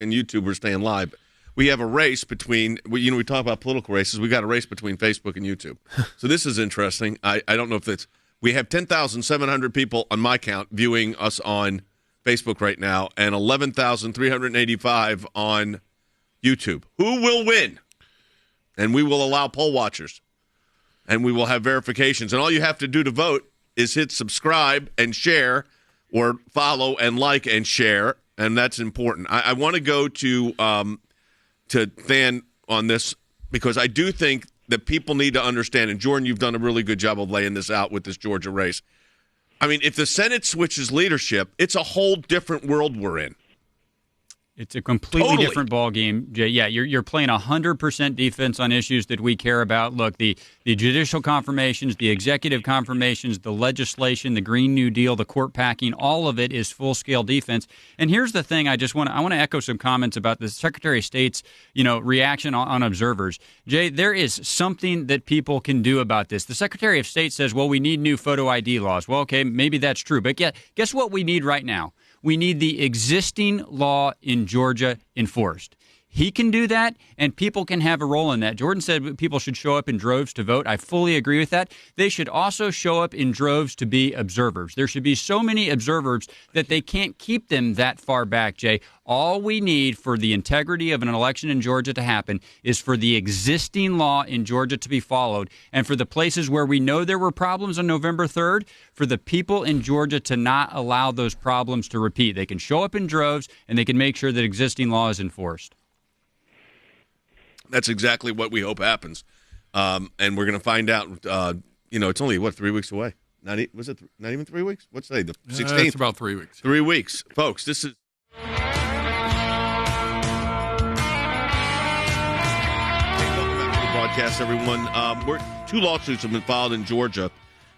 And YouTube, we're staying live. We have a race between, we talk about political races. We got a race between Facebook and YouTube. So this is interesting. I don't know if it's, We have 10,700 people on my count viewing us on Facebook right now and 11,385 on YouTube. Who will win? And we will allow poll watchers. And we will have verifications. And all you have to do to vote is hit subscribe and share, or follow and like and share, and that's important. I want to go to Than on this because I do think that people need to understand, and Jordan, you've done a really good job of laying this out with this Georgia race. I mean, if the Senate switches leadership, it's a whole different world we're in. It's a completely different ball game, Jay. Yeah, you're playing 100% defense on issues that we care about. Look, the judicial confirmations, the executive confirmations, the legislation, the Green New Deal, the court packing, all of it is full-scale defense. And here's the thing: I want to echo some comments about the Secretary of State's reaction on observers. Jay, there is something that people can do about this. The Secretary of State says, "Well, we need new photo ID laws." Well, okay, maybe that's true, but guess what we need right now? We need the existing law in Georgia enforced. He can do that, and people can have a role in that. Jordan said people should show up in droves to vote. I fully agree with that. They should also show up in droves to be observers. There should be so many observers that they can't keep them that far back, Jay. All we need for the integrity of an election in Georgia to happen is for the existing law in Georgia to be followed, and for the places where we know there were problems on November 3rd, for the people in Georgia to not allow those problems to repeat. They can show up in droves, and they can make sure that existing law is enforced. That's exactly what we hope happens, and we're going to find out. It's only 3 weeks away. Not even 3 weeks? What's today? The 16th. It's about 3 weeks. 3 weeks, folks. This is. Hey, welcome back to the broadcast, everyone. Two lawsuits have been filed in Georgia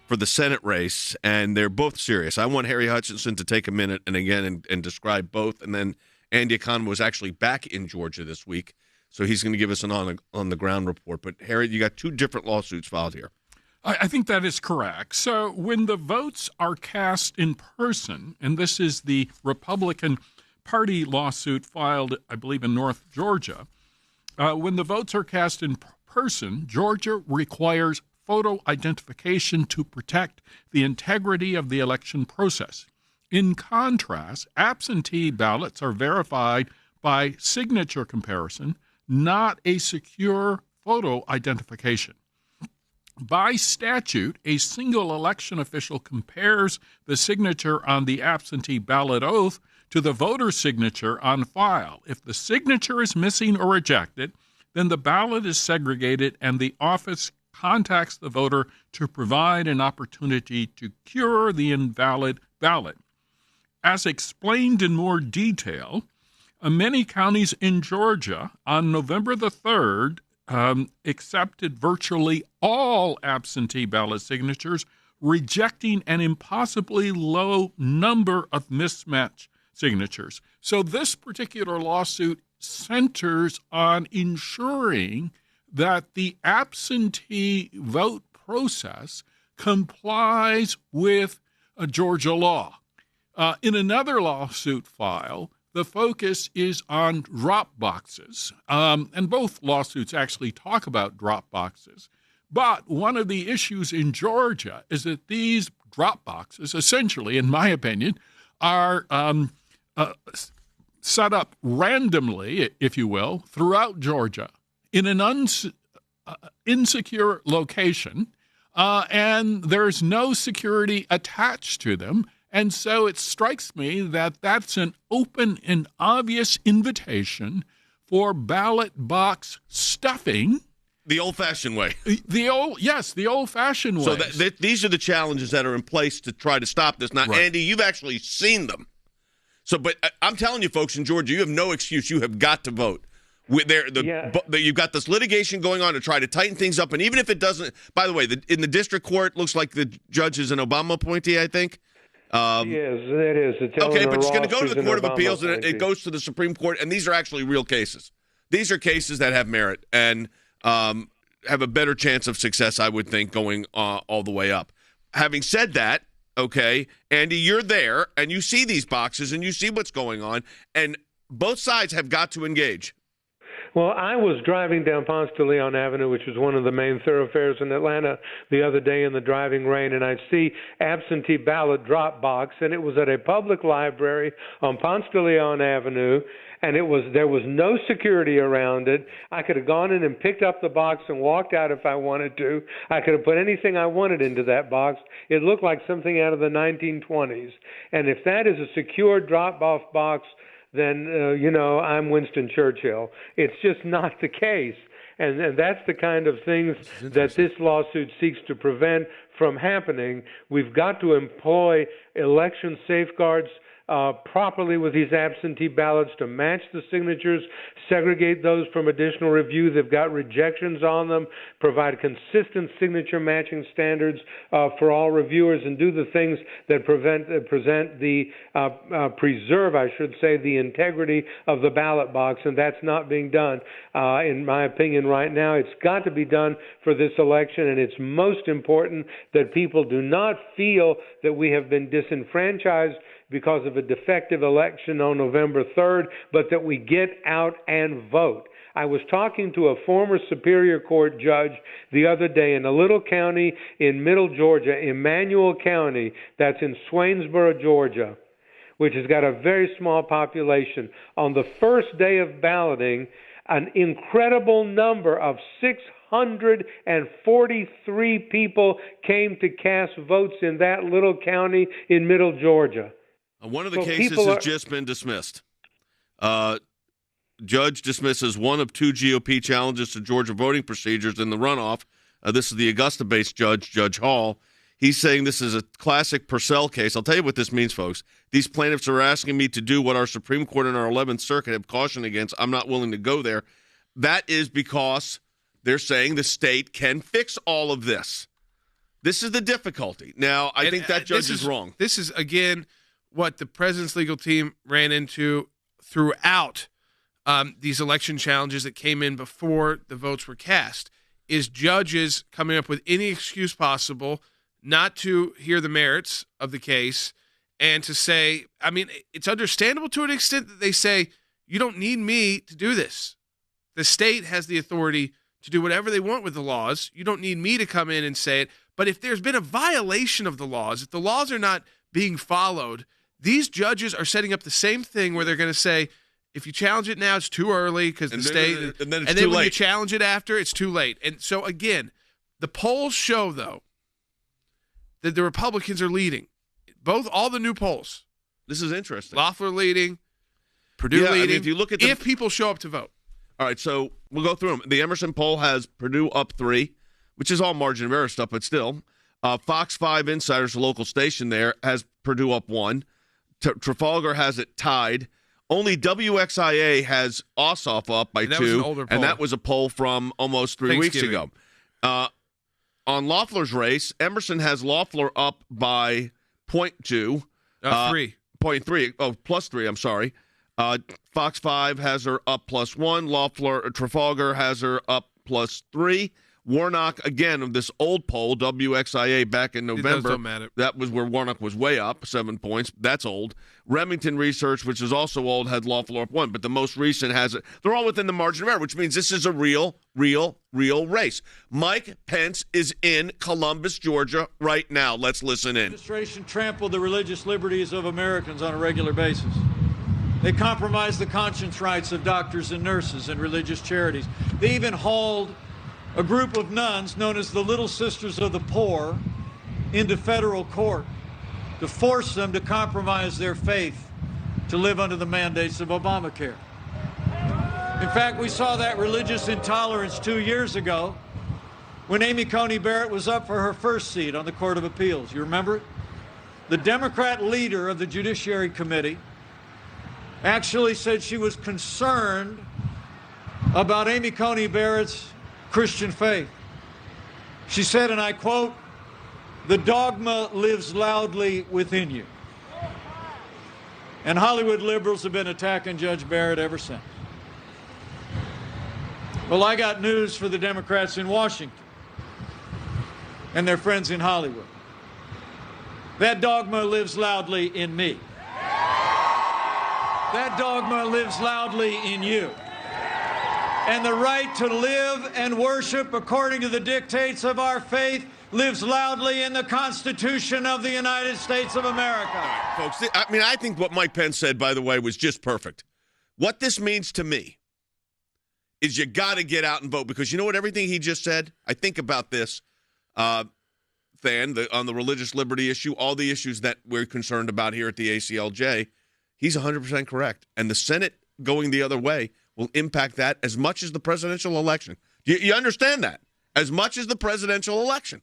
for the Senate race, and they're both serious. I want Harry Hutchinson to take a minute and describe both, and then Andy Economou was actually back in Georgia this week. So he's going to give us an on-the-ground report. But, Harry, you got two different lawsuits filed here. I think that is correct. So when the votes are cast in person, and this is the Republican Party lawsuit filed, I believe, in North Georgia, when the votes are cast in person, Georgia requires photo identification to protect the integrity of the election process. In contrast, absentee ballots are verified by signature comparison, not a secure photo identification. By statute, a single election official compares the signature on the absentee ballot oath to the voter's signature on file. If the signature is missing or rejected, then the ballot is segregated and the office contacts the voter to provide an opportunity to cure the invalid ballot. As explained in more detail, many counties in Georgia on November the 3rd accepted virtually all absentee ballot signatures, rejecting an impossibly low number of mismatched signatures. So this particular lawsuit centers on ensuring that the absentee vote process complies with Georgia law. In another lawsuit file, the focus is on drop boxes, and both lawsuits actually talk about drop boxes. But one of the issues in Georgia is that these drop boxes, essentially, in my opinion, are set up randomly, if you will, throughout Georgia in an insecure location, and there's no security attached to them. And so it strikes me that that's an open and obvious invitation for ballot box stuffing. The old-fashioned way. The old-fashioned way. So these are the challenges that are in place to try to stop this. Now, right. Andy, you've actually seen them. So, but I'm telling you, folks, in Georgia, you have no excuse. You have got to vote. You've got this litigation going on to try to tighten things up. And even if it doesn't, by the way, in the district court, looks like the judge is an Obama appointee, I think. It is. Okay, but it's going to go to the Court of Appeals, and it goes to the Supreme Court, and these are actually real cases. These are cases that have merit and have a better chance of success, I would think, going all the way up. Having said that, okay, Andy, you're there, and you see these boxes, and you see what's going on, and both sides have got to engage. Well, I was driving down Ponce de Leon Avenue, which is one of the main thoroughfares in Atlanta, the other day in the driving rain, and I see absentee ballot drop box, and it was at a public library on Ponce de Leon Avenue, and there was no security around it. I could have gone in and picked up the box and walked out if I wanted to. I could have put anything I wanted into that box. It looked like something out of the 1920s. And if that is a secure drop-off box, then, I'm Winston Churchill. It's just not the case. And that's the kind of things that this lawsuit seeks to prevent from happening. We've got to employ election safeguards properly with these absentee ballots to match the signatures, segregate those from additional review. They've got rejections on them, provide consistent signature matching standards for all reviewers, and do the things that preserve the integrity of the ballot box, and that's not being done. In my opinion right now, it's got to be done for this election, and it's most important that people do not feel that we have been disenfranchised because of a defective election on November 3rd, but that we get out and vote. I was talking to a former Superior Court judge the other day in a little county in middle Georgia, Emmanuel County, that's in Swainsboro, Georgia, which has got a very small population. On the first day of balloting, an incredible number of 643 people came to cast votes in that little county in middle Georgia. One of the cases has just been dismissed. Judge dismisses one of two GOP challenges to Georgia voting procedures in the runoff. This is the Augusta-based judge, Judge Hall. He's saying this is a classic Purcell case. I'll tell you what this means, folks. These plaintiffs are asking me to do what our Supreme Court and our 11th Circuit have cautioned against. I'm not willing to go there. That is because they're saying the state can fix all of this. This is the difficulty. Now, I think that judge is wrong. This is, again, what the president's legal team ran into throughout these election challenges that came in before the votes were cast, is judges coming up with any excuse possible not to hear the merits of the case and to say, I mean, it's understandable to an extent that they say, you don't need me to do this. The state has the authority to do whatever they want with the laws. You don't need me to come in and say it. But if there's been a violation of the laws, if the laws are not being followed, these judges are setting up the same thing where they're going to say, if you challenge it now, it's too early because the state, and then when you challenge it after, it's too late. And so, again, the polls show, though, that the Republicans are leading. All the new polls. This is interesting. Loeffler leading, Purdue leading. I mean, if you look at if people show up to vote. All right, so we'll go through them. The Emerson poll has Purdue up 3, which is all margin of error stuff, but still. Fox 5 Insiders, the local station there, has Purdue up 1. Trafalgar has it tied. Only WXIA has Ossoff up by 2, and that was a poll from almost 3 weeks ago. On Loeffler's race, Emerson has Loeffler up by 0.2. 3. 0.3. Oh, plus 3, I'm sorry. Fox 5 has her up plus 1. Trafalgar has her up plus 3. Warnock, again, of this old poll, WXIA back in November, that was where Warnock was way up, 7 points. That's old. Remington Research, which is also old, had Loeffler up 1, but the most recent has it. They're all within the margin of error, which means this is a real race. Mike Pence is in Columbus, Georgia right now. Let's listen in. The administration trampled the religious liberties of Americans on a regular basis. They compromised the conscience rights of doctors and nurses and religious charities. They even hauled a group of nuns known as the Little Sisters of the Poor into federal court to force them to compromise their faith to live under the mandates of Obamacare. In fact, we saw that religious intolerance 2 years ago when Amy Coney Barrett was up for her first seat on the Court of Appeals. You remember it? The Democrat leader of the Judiciary Committee actually said she was concerned about Amy Coney Barrett's Christian faith. She said, and I quote, "The dogma lives loudly within you." And Hollywood liberals have been attacking Judge Barrett ever since. Well, I got news for the Democrats in Washington and their friends in Hollywood. That dogma lives loudly in me. That dogma lives loudly in you. and the right to live and worship according to the dictates of our faith lives loudly in the Constitution of the United States of America. All right, folks, I think what Mike Pence said, by the way, was just perfect. What this means to me is you got to get out and vote, because you know what, everything he just said, I think about this, on the religious liberty issue, all the issues that we're concerned about here at the ACLJ, he's 100% correct. And the Senate going the other way will impact that as much as the presidential election. You understand that? As much as the presidential election.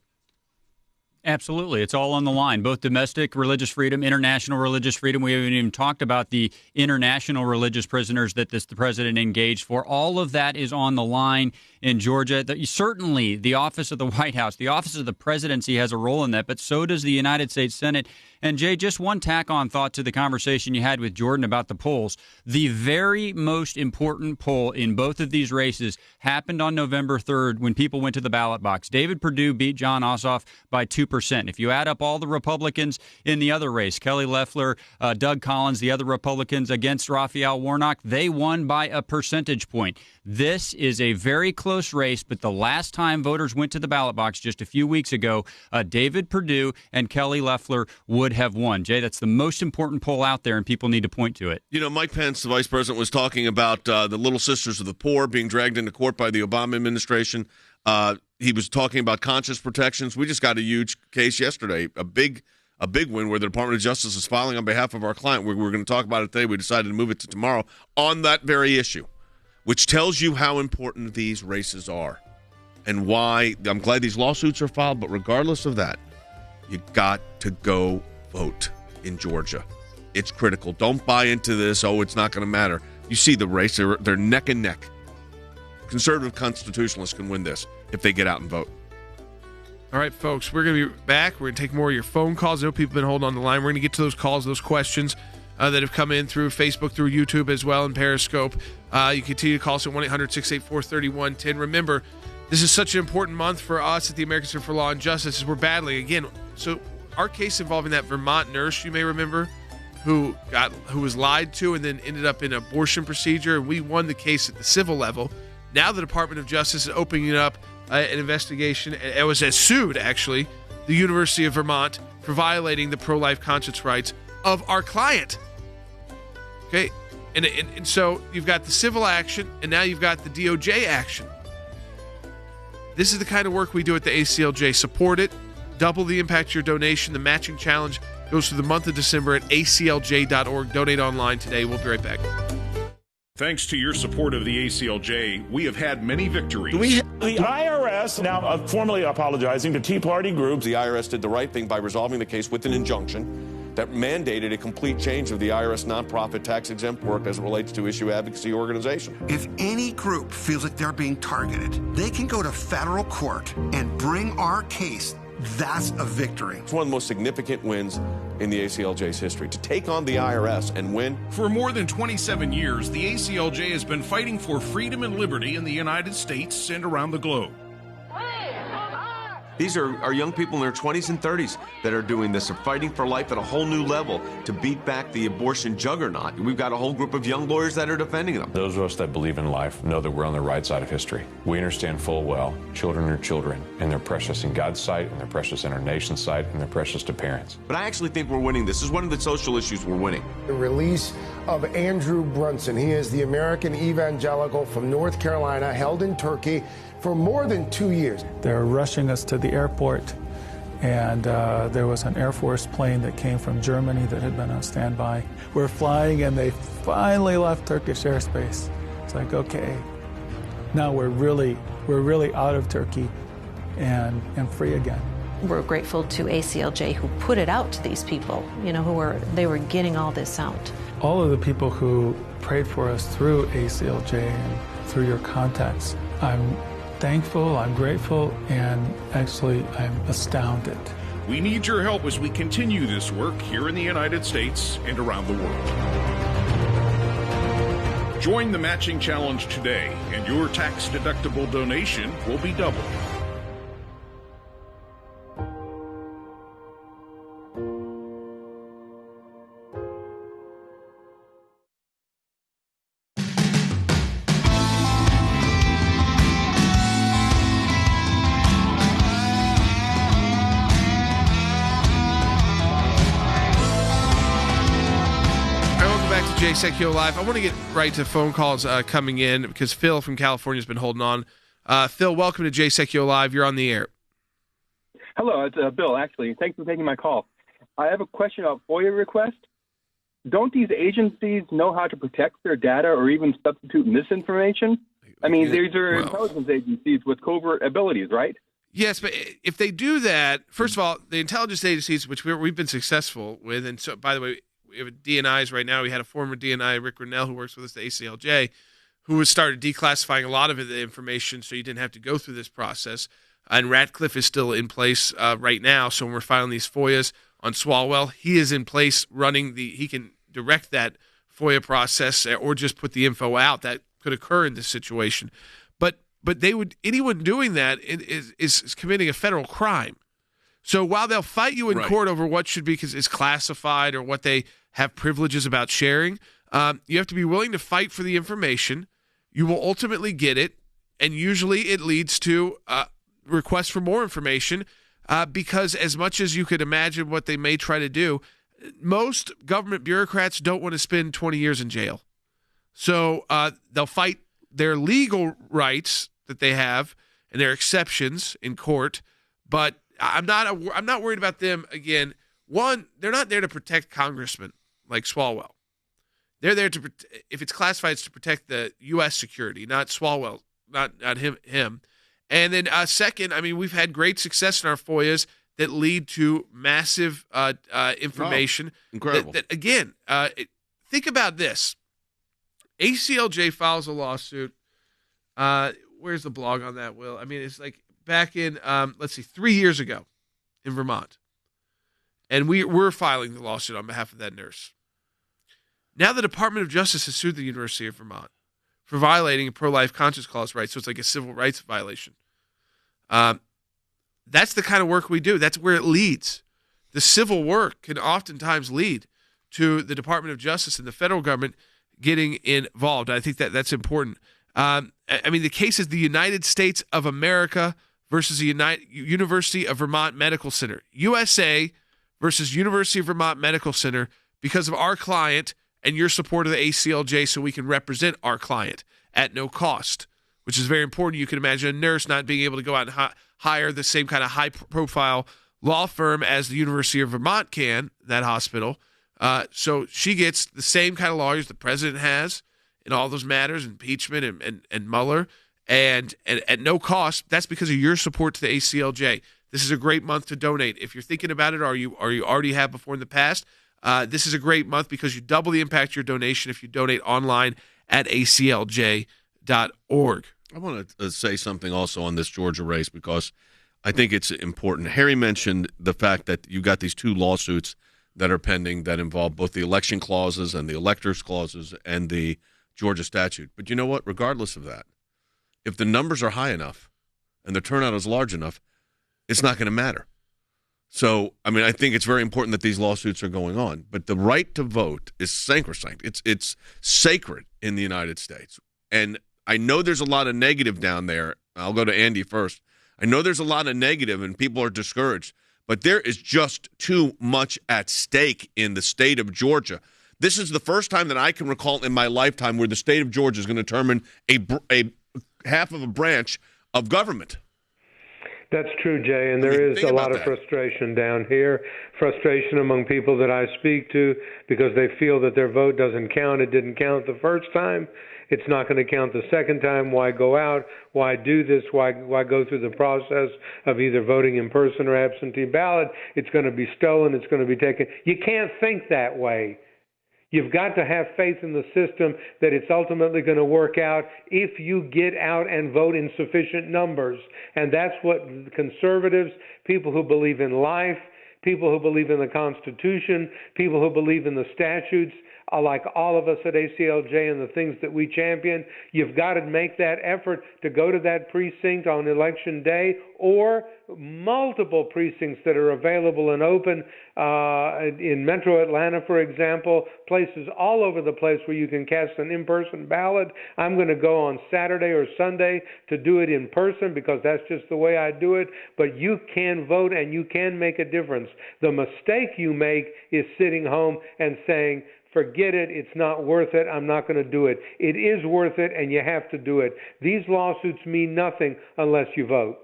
Absolutely. It's all on the line, both domestic religious freedom, international religious freedom. We haven't even talked about the international religious prisoners that the president engaged for. All of that is on the line in Georgia. Certainly, the office of the White House, the office of the presidency has a role in that, but so does the United States Senate. And, Jay, just one tack-on thought to the conversation you had with Jordan about the polls. The very most important poll in both of these races happened on November 3rd when people went to the ballot box. David Perdue beat John Ossoff by 2%. If you add up all the Republicans in the other race, Kelly Loeffler, Doug Collins, the other Republicans against Raphael Warnock, they won by a percentage point. This is a very close race, but the last time voters went to the ballot box just a few weeks ago, David Perdue and Kelly Loeffler would have won. Jay, that's the most important poll out there, and people need to point to it. You know, Mike Pence, the vice president, was talking about the Little Sisters of the Poor being dragged into court by the Obama administration. He was talking about conscience protections. We just got a huge case yesterday, a big win where the Department of Justice is filing on behalf of our client. We're going to talk about it today. We decided to move it to tomorrow on that very issue, which tells you how important these races are and why I'm glad these lawsuits are filed. But regardless of that, you got to go vote in Georgia. It's critical. Don't buy into this, it's not going to matter. You see the race. They're neck and neck. Conservative constitutionalists can win this if they get out and vote. All right, folks, we're going to be back. We're going to take more of your phone calls. I know people have been holding on the line. We're going to get to those calls, those questions that have come in through Facebook, through YouTube as well, and Periscope. You continue to call us at 1-800-684-3110. Remember, this is such an important month for us at the American Center for Law and Justice as we're battling. Again, so our case involving that Vermont nurse, you may remember, who was lied to and then ended up in an abortion procedure, and we won the case at the civil level. Now the Department of Justice is opening up an investigation. It was sued, actually, the University of Vermont for violating the pro-life conscience rights of our client. Okay, and so you've got the civil action, and now you've got the DOJ action. This is the kind of work we do at the ACLJ. Support it. Double the impact of your donation. The matching challenge goes through the month of December at aclj.org. Donate online today. We'll be right back. Thanks to your support of the ACLJ, we have had many victories. The IRS now formally apologizing to Tea Party groups. The IRS did the right thing by resolving the case with an injunction that mandated a complete change of the IRS nonprofit tax-exempt work as it relates to issue advocacy organization. If any group feels like they're being targeted, they can go to federal court and bring our case. That's a victory. It's one of the most significant wins in the ACLJ's history, to take on the IRS and win. For more than 27 years, the ACLJ has been fighting for freedom and liberty in the United States and around the globe. These are young people in their 20s and 30s that are doing this. They're fighting for life at a whole new level to beat back the abortion juggernaut. We've got a whole group of young lawyers that are defending them. Those of us that believe in life know that we're on the right side of history. We understand full well children are children, and they're precious in God's sight, and they're precious in our nation's sight, and they're precious to parents. But I actually think we're winning. This is one of the social issues we're winning. The release of Andrew Brunson. He is the American evangelical from North Carolina, held in Turkey for more than 2 years. They're rushing us to the airport, and there was an Air Force plane that came from Germany that had been on standby. We're flying, and they finally left Turkish airspace. It's like, okay, now we're really out of Turkey and free again. We're grateful to ACLJ who put it out to these people, they were getting all this out. All of the people who prayed for us through ACLJ and through your contacts, I'm thankful, I'm grateful, and actually I'm astounded. We need your help as we continue this work here in the United States and around the world. Join the matching challenge today, and your tax-deductible donation will be doubled. Jay Sekulow Live. I want to get right to phone calls coming in because Phil from California has been holding on. Phil, welcome to Jay Sekulow Live. You're on the air. Hello, it's Bill, actually. Thanks for taking my call. I have a question about FOIA requests. Don't these agencies know how to protect their data or even substitute misinformation? I mean, these are intelligence agencies with covert abilities, right? Yes, but if they do that, first of all, the intelligence agencies, which we've been successful with, and so, by the way, we have DNIs right now. We had a former DNI, Rick Grinnell, who works with us at ACLJ, who has started declassifying a lot of the information so you didn't have to go through this process. And Ratcliffe is still in place right now, so when we're filing these FOIAs on Swalwell, he is in place running he can direct that FOIA process or just put the info out. That could occur in this situation. But anyone doing that is committing a federal crime. So while they'll fight you in court over what should be because it's classified or what they have privileges about sharing, you have to be willing to fight for the information. You will ultimately get it, and usually it leads to requests for more information because as much as you could imagine what they may try to do, most government bureaucrats don't want to spend 20 years in jail. So they'll fight their legal rights that they have and their exceptions in court, but I'm not worried about them. Again, one, they're not there to protect congressmen like Swalwell. They're there to, if it's classified, it's to protect the U.S. security, not Swalwell, not him. And then second, I mean, we've had great success in our FOIAs that lead to massive information. Oh, incredible. That again, think about this. ACLJ files a lawsuit. Where's the blog on that, Will? I mean, it's like back in, 3 years ago in Vermont. And we're filing the lawsuit on behalf of that nurse. Now the Department of Justice has sued the University of Vermont for violating a pro-life conscience clause right, so it's like a civil rights violation. That's the kind of work we do. That's where it leads. The civil work can oftentimes lead to the Department of Justice and the federal government getting involved. I think that's important. I mean, the case is the United States of America versus the University of Vermont Medical Center. USA versus University of Vermont Medical Center because of our client and your support of the ACLJ so we can represent our client at no cost, which is very important. You can imagine a nurse not being able to go out and hire the same kind of high-profile law firm as the University of Vermont can, that hospital. So she gets the same kind of lawyers the president has in all those matters, impeachment and Mueller, and at no cost. That's because of your support to the ACLJ. This is a great month to donate. If you're thinking about it or you already have before in the past, this is a great month because you double the impact of your donation if you donate online at aclj.org. I want to say something also on this Georgia race because I think it's important. Harry mentioned the fact that you got these two lawsuits that are pending that involve both the election clauses and the electors clauses and the Georgia statute. But you know what? Regardless of that, if the numbers are high enough and the turnout is large enough, it's not going to matter. So, I mean, I think it's very important that these lawsuits are going on. But the right to vote is sacrosanct. It's sacred in the United States. And I know there's a lot of negative down there. I'll go to Andy first. I know there's a lot of negative and people are discouraged. But there is just too much at stake in the state of Georgia. This is the first time that I can recall in my lifetime where the state of Georgia is going to determine a half of a branch of government. That's true, Jay, and there is a lot of frustration down here, frustration among people that I speak to because they feel that their vote doesn't count. It didn't count the first time. It's not going to count the second time. Why go out? Why do this? Why go through the process of either voting in person or absentee ballot? It's going to be stolen. It's going to be taken. You can't think that way. You've got to have faith in the system that it's ultimately going to work out if you get out and vote in sufficient numbers. And that's what conservatives, people who believe in life, people who believe in the Constitution, people who believe in the statutes, like all of us at ACLJ and the things that we champion, you've got to make that effort to go to that precinct on election day or multiple precincts that are available and open in Metro Atlanta, for example, places all over the place where you can cast an in-person ballot. I'm going to go on Saturday or Sunday to do it in person because that's just the way I do it. But you can vote and you can make a difference. The mistake you make is sitting home and saying, forget it, it's not worth it, I'm not going to do it. It is worth it, and you have to do it. These lawsuits mean nothing unless you vote.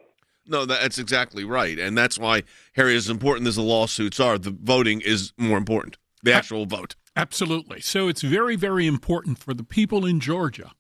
No, that's exactly right. And that's why, Harry, as important as the lawsuits are, the voting is more important, the actual vote. Absolutely. So it's very, very important for the people in Georgia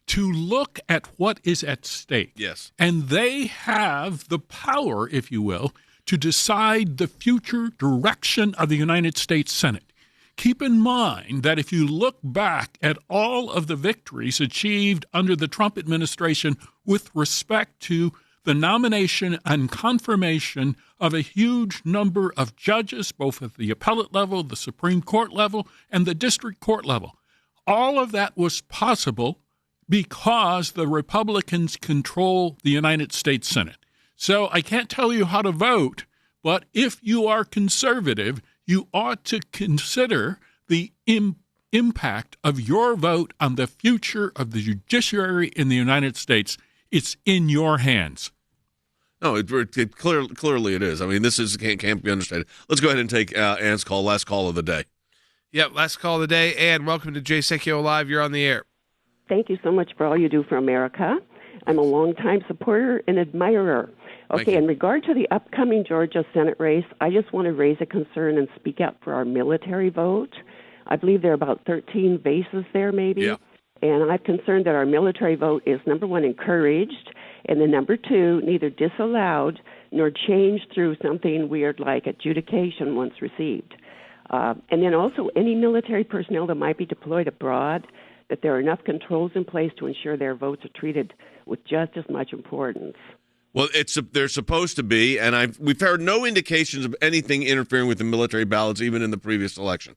to look at what is at stake. Yes. And they have the power, if you will, to decide the future direction of the United States Senate. Keep in mind that if you look back at all of the victories achieved under the Trump administration with respect to the nomination and confirmation of a huge number of judges, both at the appellate level, the Supreme Court level, and the district court level, all of that was possible because the Republicans control the United States Senate. So I can't tell you how to vote, but if you are conservative, you ought to consider the impact of your vote on the future of the judiciary in the United States. It's in your hands. No, clearly it is. I mean, this can't be understated. Let's go ahead and take Ann's call, last call of the day. Yep, last call of the day. Ann, welcome to Sekulow Live. You're on the air. Thank you so much for all you do for America. I'm a longtime supporter and admirer. Okay, in regard to the upcoming Georgia Senate race, I just want to raise a concern and speak out for our military vote. I believe there are about 13 bases there, maybe. Yeah. And I'm concerned that our military vote is, number one, encouraged, and then number two, neither disallowed nor changed through something weird like adjudication once received. And then also any military personnel that might be deployed abroad, that there are enough controls in place to ensure their votes are treated with just as much importance. Well, they're supposed to be, and we've heard no indications of anything interfering with the military ballots, even in the previous election.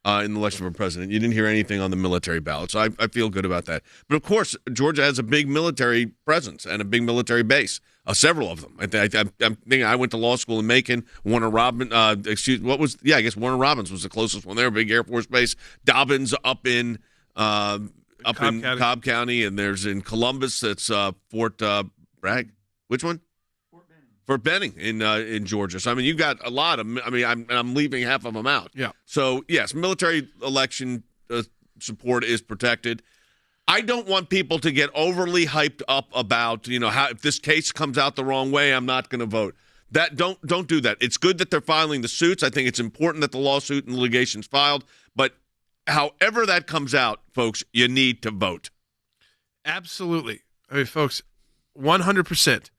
In the election for president, you didn't hear anything on the military ballot, so I feel good about that. But of course, Georgia has a big military presence and a big military base, several of them. I'm thinking I went to law school in Macon. Warner Robins, I guess Warner Robins was the closest one there, a big Air Force base. Dobbins up in Cobb County, and there's in Columbus. That's Fort Bragg. Which one? Fort Benning in Georgia. So, I mean, you've got a lot of – I mean, I'm leaving half of them out. Yeah. So, yes, military election support is protected. I don't want people to get overly hyped up about, how if this case comes out the wrong way, I'm not going to vote. Don't do that. It's good that they're filing the suits. I think it's important that the lawsuit and litigation's filed. But however that comes out, folks, you need to vote. Absolutely. I mean, folks, 100%.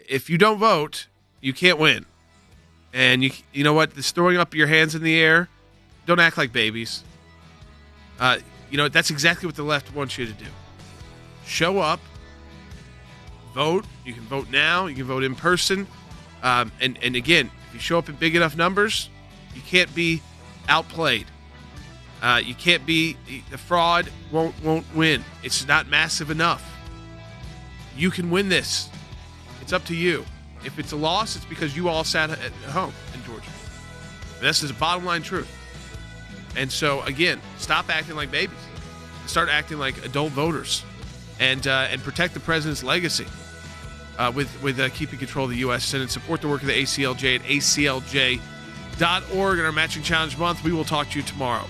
If you don't vote, you can't win. And you know what? This throwing up your hands in the air, don't act like babies. That's exactly what the left wants you to do. Show up, vote. You can vote now. You can vote in person. And again, if you show up in big enough numbers, you can't be outplayed. You can't be the fraud won't win. It's not massive enough. You can win this. It's up to you. If it's a loss, it's because you all sat at home in Georgia. And this is a bottom line truth. And so, again, stop acting like babies. Start acting like adult voters, and protect the president's legacy with keeping control of the U.S. Senate. Support the work of the ACLJ at aclj.org. In our Matching Challenge Month, we will talk to you tomorrow.